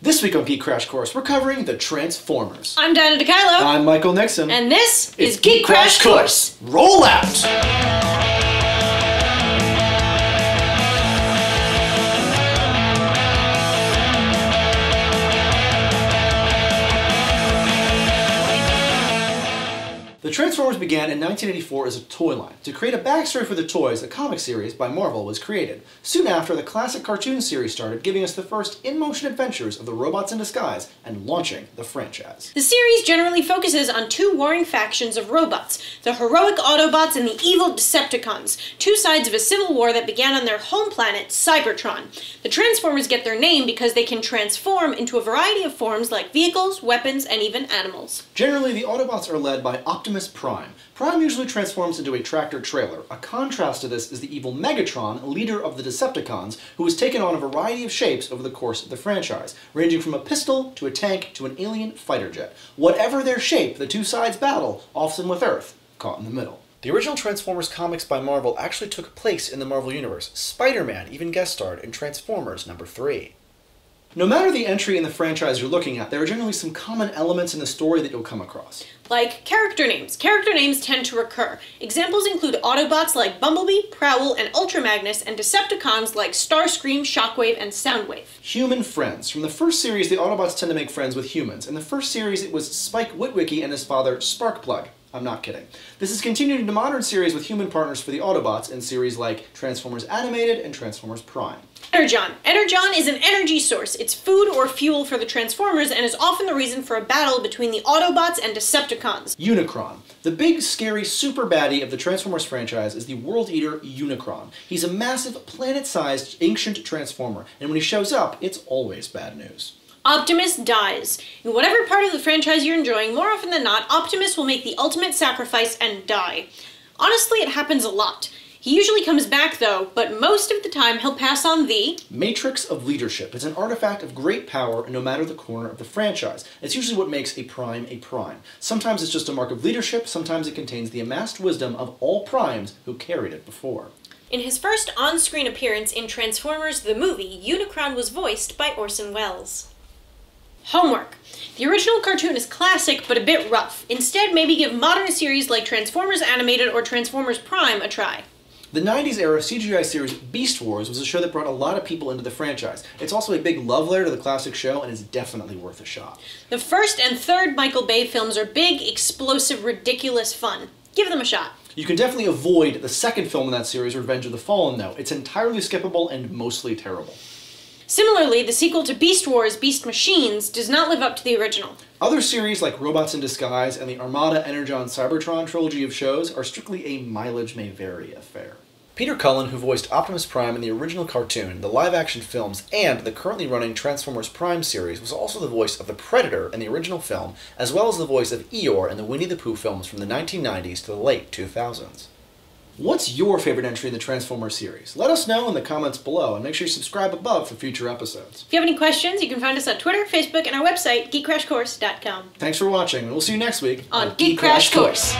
This week on Geek Crash Course, we're covering the Transformers. I'm Diana DeKylo. I'm Michael Nixon. And this is Geek Crash Course. Roll out! The Transformers began in 1984 as a toy line. To create a backstory for the toys, a comic series by Marvel was created. Soon after, the classic cartoon series started, giving us the first in-motion adventures of the robots in disguise and launching the franchise. The series generally focuses on two warring factions of robots, the heroic Autobots and the evil Decepticons, two sides of a civil war that began on their home planet, Cybertron. The Transformers get their name because they can transform into a variety of forms like vehicles, weapons, and even animals. Generally, the Autobots are led by Optimus Prime. Prime usually transforms into a tractor-trailer. A contrast to this is the evil Megatron, leader of the Decepticons, who has taken on a variety of shapes over the course of the franchise, ranging from a pistol to a tank to an alien fighter jet. Whatever their shape, the two sides battle, often with Earth caught in the middle. The original Transformers comics by Marvel actually took place in the Marvel Universe. Spider-Man even guest starred in Transformers #3. No matter the entry in the franchise you're looking at, there are generally some common elements in the story that you'll come across. Like character names. Character names tend to recur. Examples include Autobots like Bumblebee, Prowl, and Ultra Magnus, and Decepticons like Starscream, Shockwave, and Soundwave. Human friends. From the first series, the Autobots tend to make friends with humans. In the first series, it was Spike Witwicky and his father, Sparkplug. I'm not kidding. This is continued into modern series with human partners for the Autobots in series like Transformers Animated and Transformers Prime. Energon. Energon is an energy source. It's food or fuel for the Transformers and is often the reason for a battle between the Autobots and Decepticons. Unicron. The big, scary, super baddie of the Transformers franchise is the World Eater Unicron. He's a massive, planet-sized, ancient Transformer, and when he shows up, it's always bad news. Optimus dies. In whatever part of the franchise you're enjoying, more often than not, Optimus will make the ultimate sacrifice and die. Honestly, it happens a lot. He usually comes back though, but most of the time he'll pass on the Matrix of Leadership. It's an artifact of great power no matter the corner of the franchise. It's usually what makes a Prime a Prime. Sometimes it's just a mark of leadership, sometimes it contains the amassed wisdom of all Primes who carried it before. In his first on-screen appearance in Transformers the movie, Unicron was voiced by Orson Welles. Homework. The original cartoon is classic, but a bit rough. Instead, maybe give modern series like Transformers Animated or Transformers Prime a try. The 90s era CGI series Beast Wars was a show that brought a lot of people into the franchise. It's also a big love letter to the classic show and is definitely worth a shot. The first and third Michael Bay films are big, explosive, ridiculous fun. Give them a shot. You can definitely avoid the second film in that series, Revenge of the Fallen, though. It's entirely skippable and mostly terrible. Similarly, the sequel to Beast Wars, Beast Machines, does not live up to the original. Other series like Robots in Disguise and the Armada Energon Cybertron trilogy of shows are strictly a mileage-may-vary affair. Peter Cullen, who voiced Optimus Prime in the original cartoon, the live-action films, and the currently running Transformers Prime series, was also the voice of the Predator in the original film, as well as the voice of Eeyore in the Winnie the Pooh films from the 1990s to the late 2000s. What's your favorite entry in the Transformers series? Let us know in the comments below, and make sure you subscribe above for future episodes. If you have any questions, you can find us on Twitter, Facebook, and our website, geekcrashcourse.com. Thanks for watching, and we'll see you next week on Geek Crash Course.